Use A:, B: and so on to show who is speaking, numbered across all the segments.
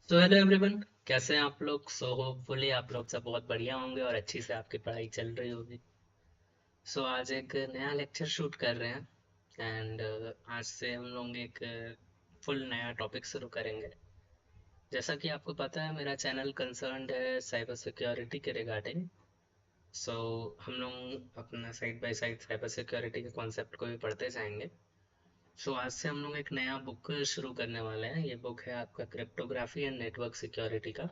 A: तो hello everyone, कैसे हैं आप लोग? होपफुली आप लोग सब बहुत बढ़िया होंगे और अच्छी से आपकी पढ़ाई चल रही होगी। आज एक नया लेक्चर शूट कर रहे हैं एंड आज से हम लोग एक फुल नया टॉपिक शुरू करेंगे। जैसा कि आपको पता है, मेरा चैनल कंसर्न्ड है साइबर सिक्योरिटी के रिगार्डिंग। सो हम लोग अपना side by side cyber security के कॉन्सेप्ट को भी पढ़ते जाएंगे। आज से हम लोग एक नया बुक शुरू करने वाले हैं। ये बुक है आपका क्रिप्टोग्राफी एंड नेटवर्क सिक्योरिटी का।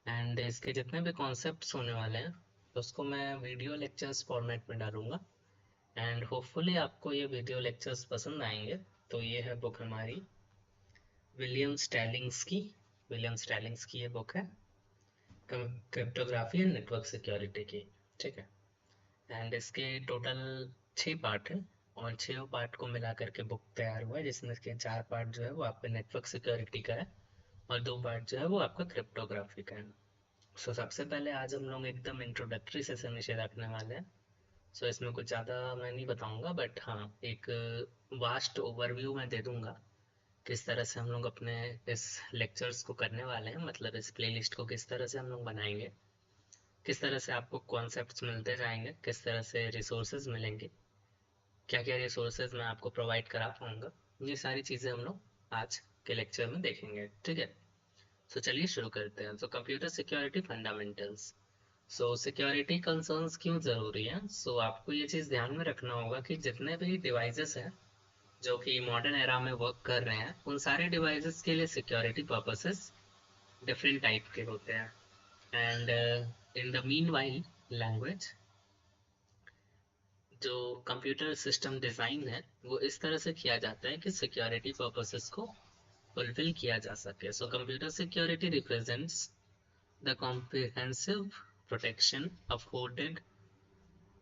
A: एंड इसके जितने भी कॉन्सेप्ट्स होने वाले हैं उसको मैं वीडियो लेक्चर्स फॉर्मेट में डालूंगा एंड होपफुली आपको ये वीडियो लेक्चर्स पसंद आएंगे। तो ये है बुक हमारी विलियम स्टैलिंग्स की। विलियम स्टैलिंग्स की ये बुक है क्रिप्टोग्राफी एंड नेटवर्क सिक्योरिटी की। ठीक है। एंड इसके टोटल 6 पार्ट है और 6 पार्ट को मिला करके बुक तैयार हुआ है, जिसमें इसके 4 पार्ट जो है वो आपके नेटवर्क सिक्योरिटी का है और 2 पार्ट जो है वो आपका क्रिप्टोग्राफी का है। सबसे पहले आज हम लोग एकदम इंट्रोडक्टरी सेशन इसे रखने वाले हैं। इसमें कुछ ज़्यादा मैं नहीं बताऊंगा, बट हाँ, एक वास्ट ओवरव्यू मैं दे दूंगा किस तरह से हम लोग अपने इस लेक्चर्स को करने वाले हैं, मतलब इस प्लेलिस्ट को किस तरह से हम लोग बनाएंगे, किस तरह से आपको कॉन्सेप्ट्स मिलते जाएंगे, किस तरह से रिसोर्सेज मिलेंगे, क्या क्या रिसोर्सेज मैं आपको प्रोवाइड करा पाऊंगा। ये सारी चीज़ें हम लोग आज के लेक्चर में देखेंगे। ठीक है। चलिए शुरू करते हैं। Computer security fundamentals. Security concerns क्यों ज़रूरी है? आपको ये चीज़ ध्यान में रखना होगा कि जितने भी डिवाइसेस हैं जो कि मॉडर्न एरा में वर्क कर रहे हैं, उन सारे डिवाइसेस के लिए सिक्योरिटी पर्पसेस डिफरेंट टाइप के होते हैं। And in the mean while language, जो कंप्यूटर सिस्टम डिज़ाइन है वो इस तरह से किया जाता है कि सिक्योरिटी पर्पसेस को फुलफिल किया जा सके। Computer security represents the comprehensive protection afforded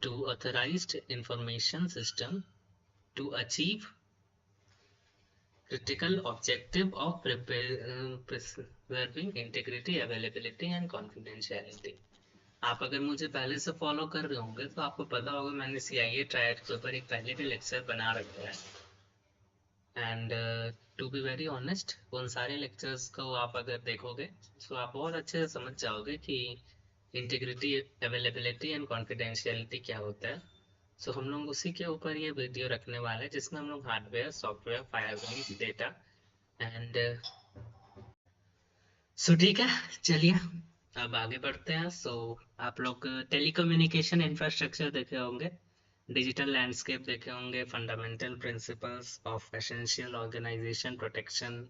A: to authorized information system to achieve critical objective of preserving integrity, availability and confidentiality। आप अगर मुझे पहले से फॉलो कर रहे होंगे तो आपको पता होगा मैंने CIA ट्रायड के ऊपर एक पहले भी लेक्चर बना रखा है। And to be very honest, उन सारे लेक्चर्स को आप अगर देखोगे तो आप बहुत अच्छे से समझ जाओगे कि इंटीग्रिटी, अवेलेबिलिटी एंड कॉन्फिडेंशियलिटी क्या होता है। हम लोग उसी के ऊपर ये वीडियो रखने वाले हैं, जिसमें हम लोग hardware, software, firewall, data and ठीक है। चलिए अब आगे बढ़ते हैं। आप लोग टेलीकम्युनिकेशन इंफ्रास्ट्रक्चर देखे होंगे, डिजिटल लैंडस्केप देखे होंगे, fundamental principles of essential organisation protection,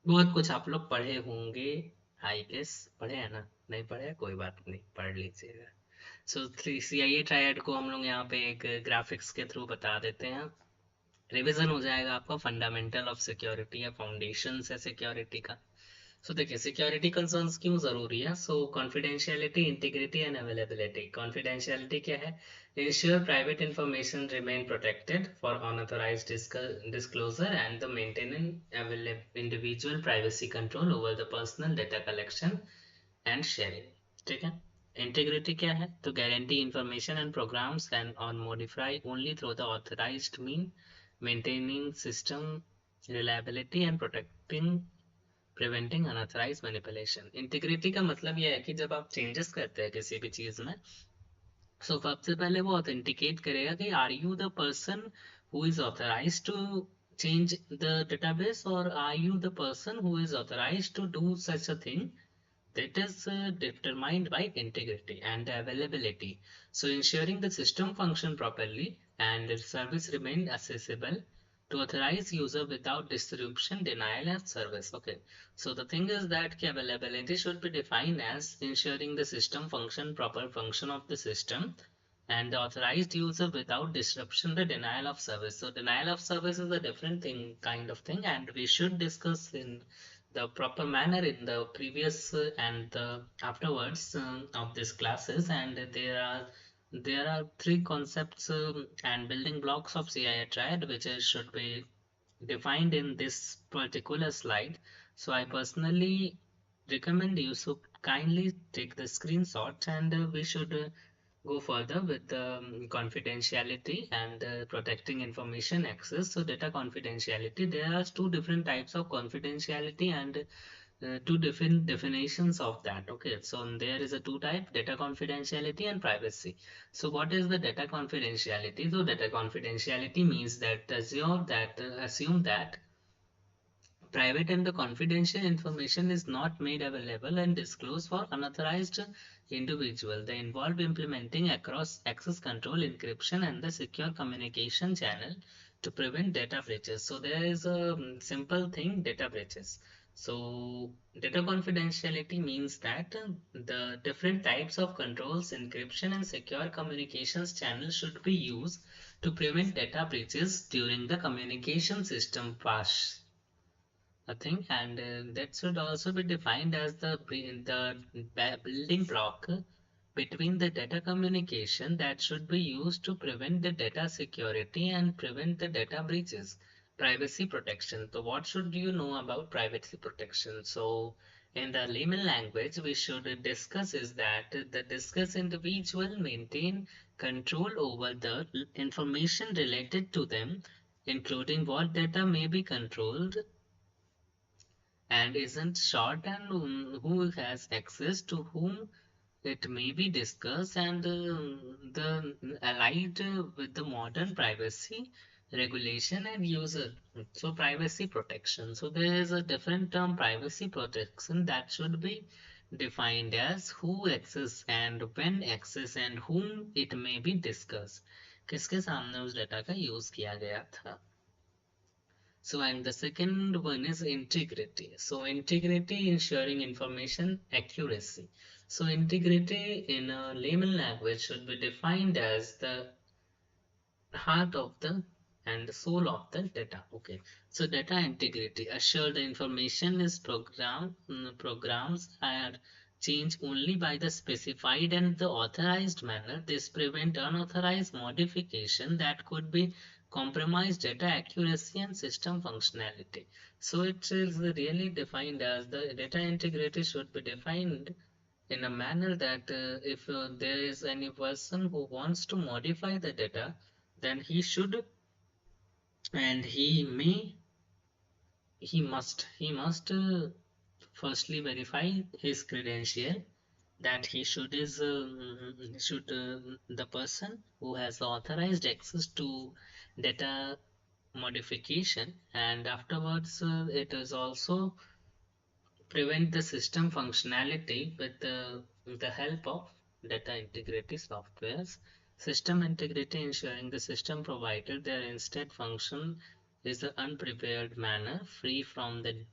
A: बहुत कुछ आप लोग पढ़े होंगे। आई गेस पढ़े हैं ना? नहीं पढ़े कोई बात नहीं, पढ़ लीजिएगा। CIA ट्रायड को हम लोग यहाँ पे एक ग्राफिक्स के थ्रू बता देते हैं। रिवीजन हो जाएगा आपका फंडामेंटल ऑफ सिक्योरिटी या फाउंडेशन है सिक्योरिटी का। देखिए, सिक्योरिटी कंसर्न्स क्यों जरूरी है? Confidentiality, integrity and availability. Confidentiality क्या है? Ensure private information remain protected for unauthorised disclosure and the maintaining individual privacy control over the personal data collection and sharing। ठीक है। इंटीग्रिटी क्या है? तो guarantee information and programs can on modify only through the authorised mean, maintaining system reliability and protecting, preventing unauthorised manipulation. Integrity का मतलब यह है कि जब आप चेंजेस करते हैं किसी भी चीज में, सबसे पहले वो ऑथेंटिकेट करेगा कि are you the person who is authorised to change the database, or are you the person who is authorized to do such a thing? That is determined by integrity and availability. Ensuring the system function properly and the service remain accessible to authorize user without disruption, denial and service. Okay, so the thing is that availability should be defined as ensuring the system function, proper function of the system, and the authorized user without disruption, the denial of service. Denial of service is a different thing, kind of thing, and we should discuss in the proper manner in the previous and the afterwards of these classes. And there are three concepts and building blocks of CIA triad which should be defined in this particular slide. I personally recommend you to kindly take the screenshot, and we should go further with confidentiality and protecting information access. Data confidentiality, there are two different types of confidentiality, and two different definitions of that. Okay, so there is a two type: data confidentiality and privacy. So what is the data confidentiality? So data confidentiality means that assume that private and the confidential information is not made available and disclosed for unauthorized individual. They involve implementing across access control, encryption, and the secure communication channel to prevent data breaches. So there is a simple thing: data breaches. So data confidentiality means that the different types of controls, encryption, and secure communications channels should be used to prevent data breaches during the communication system pass a thing, and that should also be defined as the building block between the data communication that should be used to prevent the data security and prevent the data breaches. Privacy protection. So what should you know about privacy protection? So in the layman language, we should discuss is that the discuss individual maintain control over the information related to them, including what data may be controlled and isn't short, and who has access to whom it may be discussed, and the allied with the modern privacy regulation and user. So privacy protection. So there is a different term: privacy protection, that should be defined as who access and when access and whom it may be discussed. किसके सामने उस data का use किया गया था. So, and the second one is integrity. So, integrity ensuring information accuracy. So, integrity in a layman language should be defined as the heart of the and the soul of the data. Okay. So, data integrity assure the information is programs are changed only by the specified and the authorized manner. This prevent unauthorized modification that could be compromise data accuracy and system functionality. So it is really defined as the data integrity should be defined in a manner that if there is any person who wants to modify the data, then he should and he must firstly verify his credential, that he should the person who has authorized access to data modification, and afterwards it is also prevent the system functionality with the help of data integrity softwares. System integrity ensuring the system provided their instead function is the unprepared manner free from the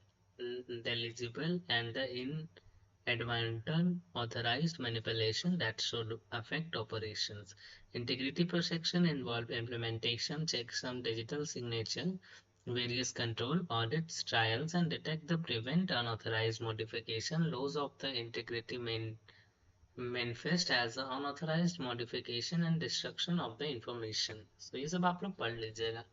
A: intelligible and the inadvertent authorized manipulation that should affect operations. Integrity protection involve implementation, checksum, digital signature, various control, audits, trials, and detect the prevent unauthorized modification. Laws of the integrity manifest as unauthorized modification and destruction of the information. So ये सब आप लोग पढ़ लीजिएगा.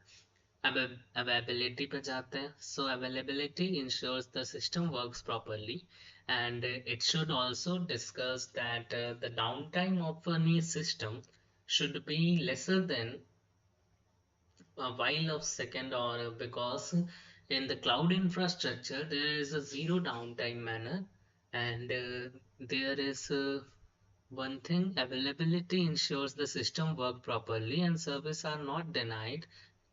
A: अब availability पे जाते हैं. So availability ensures the system works properly, and it should also discuss that the downtime of any system should be lesser than a while of second, or because in the cloud infrastructure there is a zero downtime manner, and there is one thing: availability ensures the system work properly and service are not denied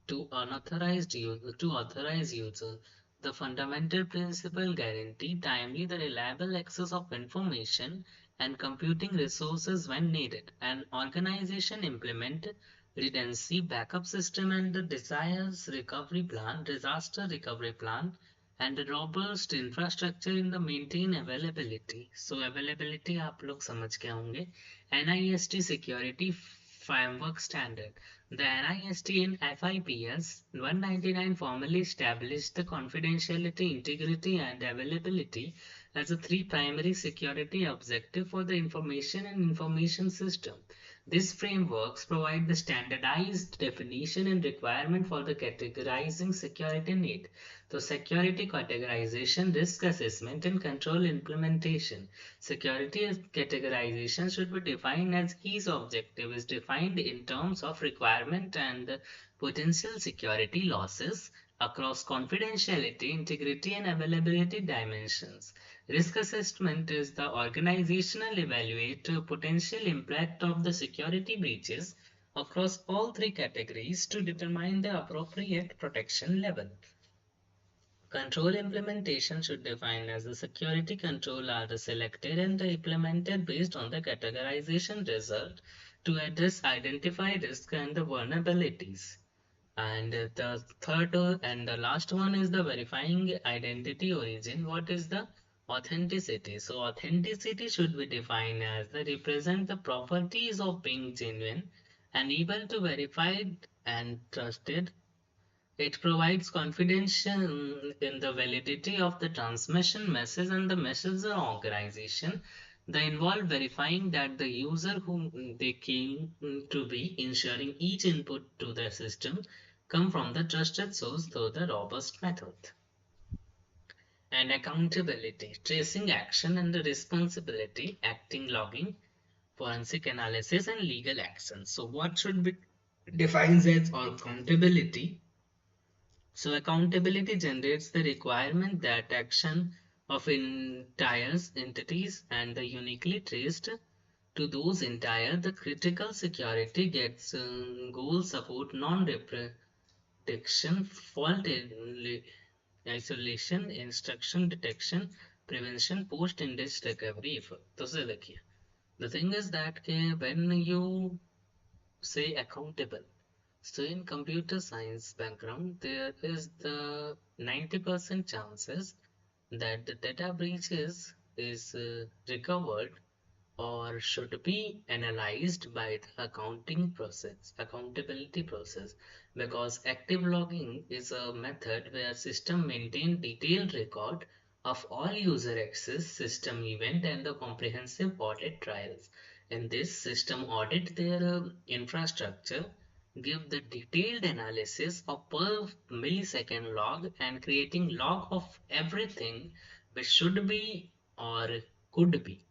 A: to authorized user. The fundamental principle guarantee timely the reliable access of information and computing resources when needed. An organization implement redundancy backup system and the disaster recovery plan, and a robust infrastructure in the maintain availability. So availability आप लोग समझ के होंगे. NIST security framework standard. The NIST in FIPS 199 formally established the confidentiality, integrity, and availability as the three primary security objectives for the information and information system. These frameworks provide the standardized definition and requirement for the categorizing security need. So security categorization, risk assessment, and control implementation. Security categorization should be defined as each objective is defined in terms of requirement and potential security losses, across confidentiality, integrity, and availability dimensions. Risk assessment is the organizational evaluate potential impact of the security breaches across all three categories to determine the appropriate protection level. Control implementation should define as the security control are selected and implemented based on the categorization result to address identified risk and the vulnerabilities. And the third and the last one is the verifying identity origin. What is the authenticity? So authenticity should be defined as the represent the properties of being genuine and able to verified and trusted. It provides confidence in the validity of the transmission message and the messenger organization. They involve verifying that the user whom they came to be, ensuring each input to the system come from the trusted source through the robust method. And accountability, tracing action and the responsibility, acting logging, forensic analysis and legal action. So what should be defined as accountability? So accountability generates the requirement that action of entire entities and the uniquely traced to those entire the critical security gets goal support non-reproduction fault isolation instruction detection prevention post index recovery effort. तो से देखिए the thing is that when you say accountable, so in computer science background, there is the 90% chances that the data breaches is recovered or should be analyzed by the accountability process, because active logging is a method where system maintain detailed record of all user access, system event, and the comprehensive audit trials. In this system audit their infrastructure, give the detailed analysis of per millisecond log and creating log of everything which should be or could be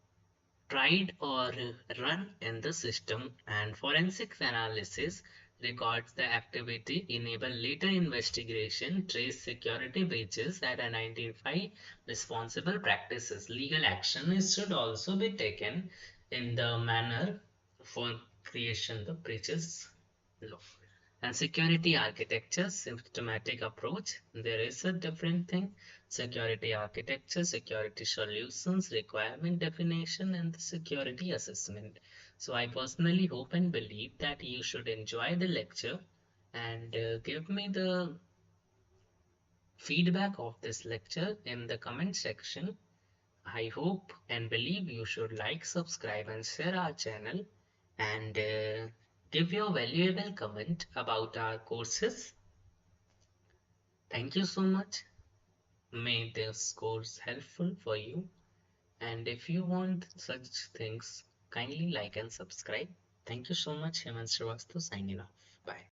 A: tried or run in the system, and forensic analysis records the activity, enable later investigation, trace security breaches, and identify responsible practices. Legal action should also be taken in the manner for creation the breaches law. And security architecture, systematic approach. There is a different thing. Security architecture, security solutions, requirement definition, and the security assessment. So I personally hope and believe that you should enjoy the lecture and give me the feedback of this lecture in the comment section. I hope and believe you should like, subscribe, and share our channel, and give your valuable comment about our courses. Thank you so much. May this course helpful for you. And if you want such things, kindly like and subscribe. Thank you so much. Hemant Srivastav signing off. Bye.